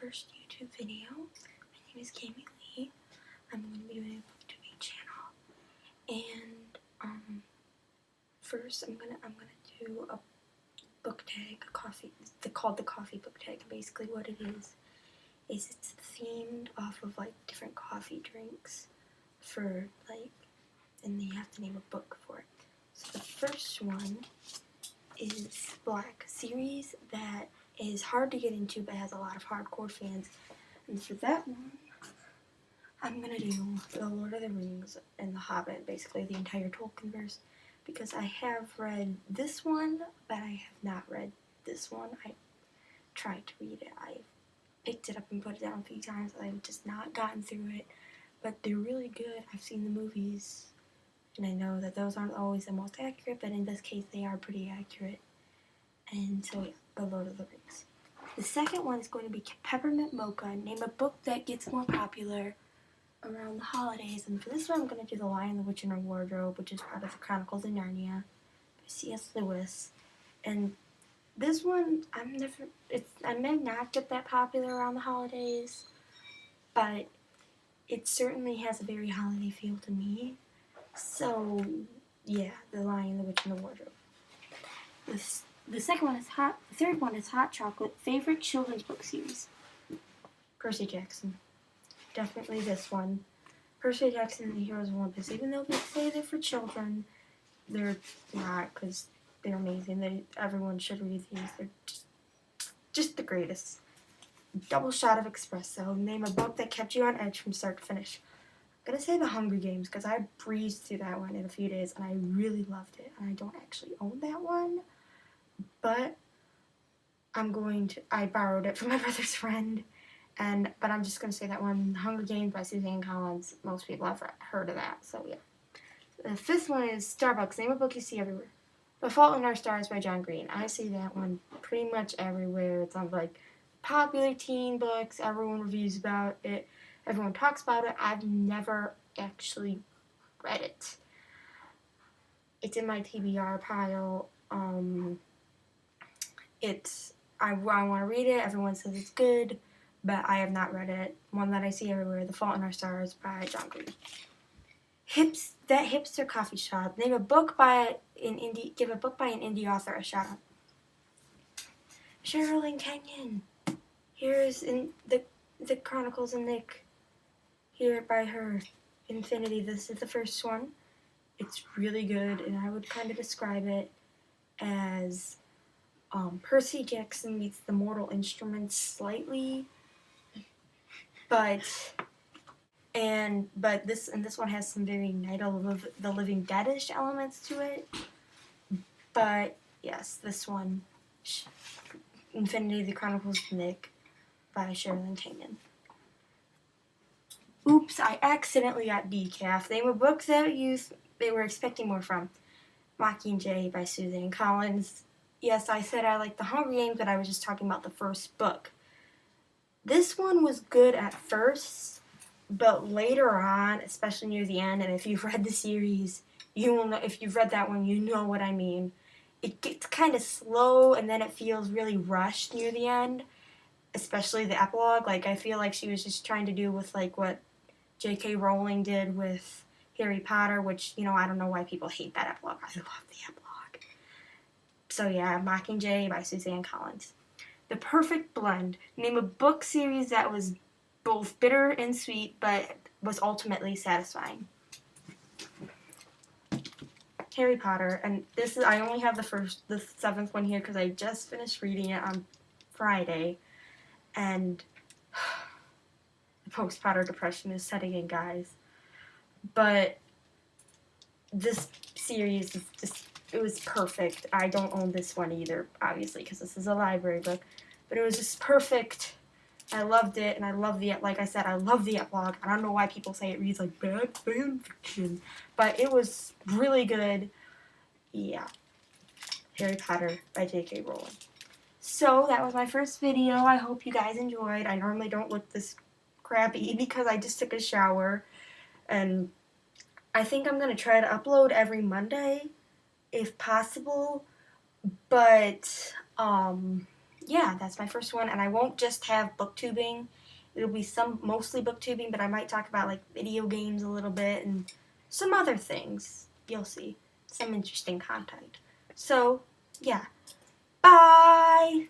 first YouTube video. My name is Cammy Lee. I'm going to be doing a booktube channel, and first I'm gonna do a book tag, a coffee. It's called the coffee book tag. Basically, what it is it's themed off of like different coffee drinks for and you have to name a book for it. So the first one is Black, a series that is hard to get into but has a lot of hardcore fans. And for that one, I'm going to do The Lord of the Rings and The Hobbit, basically the entire Tolkienverse, because I have read this one, but I have not read this one. I tried to read it. I picked it up and put it down a few times. I've just not gotten through it, but they're really good. I've seen the movies, and I know that those aren't always the most accurate, but in this case they are pretty accurate. And so yeah, The Lord of the Rings. The second one is going to be Peppermint Mocha. Name a book that gets more popular around the holidays. And for this one I'm going to do The Lion, the Witch, and Her Wardrobe, which is part of the Chronicles of Narnia by C.S. Lewis. And this one, I may not get that popular around the holidays, but it certainly has a very holiday feel to me. So yeah, The Lion, the Witch, and the Wardrobe. The second one is Hot. The third one is Hot Chocolate. Favorite children's book series. Percy Jackson. Definitely this one. Percy Jackson and the Heroes of Olympus. Even though they say they're for children, they're not, because they're amazing. Everyone should read these. They're just the greatest. Double shot of espresso. Name a book that kept you on edge from start to finish. I'm gonna say The Hunger Games, because I breezed through that one in a few days and I really loved it. And I don't actually own that one, but I borrowed it from my brother's friend, but I'm just gonna say that one, Hunger Games by Suzanne Collins. Most people have heard of that, so yeah. The fifth one is Starbucks. Name a book you see everywhere. The Fault in Our Stars by John Green. I see that one pretty much everywhere. It's on like popular teen books. Everyone reviews about it. Everyone talks about it. I've never actually read it. It's in my TBR pile. I want to read it. Everyone says it's good, but I have not read it. One that I see everywhere, The Fault in Our Stars by John Green. That hipster coffee shop. Name a book by an indie. Give a book by an indie author a shout out. Sherilyn Kenyon. Here's in the Chronicles of Nick. Here by her. Infinity. This is the first one. It's really good, and I would kind of describe it as Percy Jackson meets the Mortal Instruments slightly, but this one has some very Night of the Living Dead-ish elements to it. But yes, this one, Infinity: The Chronicles of Nick by Sherilyn Kenyon. Oops, I accidentally got decaf. Name a book that they were expecting more from. Mockingjay by Suzanne Collins. Yes, I said I like The Hunger Games, but I was just talking about the first book. This one was good at first, but later on, especially near the end, and if you've read the series, you will know. If you've read that one, you know what I mean. It gets kind of slow, and then it feels really rushed near the end, especially the epilogue. Like, I feel like she was just trying to do with like what J.K. Rowling did with Harry Potter, which, I don't know why people hate that epilogue. I love the epilogue. So yeah, Mockingjay by Suzanne Collins. The Perfect Blend. Name a book series that was both bitter and sweet, but was ultimately satisfying. Harry Potter, and I only have the seventh one here because I just finished reading it on Friday, and the post-Potter depression is setting in, guys. But this series is it was perfect. I don't own this one either, obviously, because this is a library book. But it was just perfect. I loved it, and like I said, I love the epilogue. I don't know why people say it reads like bad fan fiction, but it was really good. Yeah. Harry Potter by J.K. Rowling. So, that was my first video. I hope you guys enjoyed. I normally don't look this crappy because I just took a shower, and I think I'm going to try to upload every Monday, if possible, but, yeah, that's my first one, and I won't just have booktubing. It'll be mostly booktubing, but I might talk about like video games a little bit and some other things. You'll see some interesting content. So, yeah. Bye!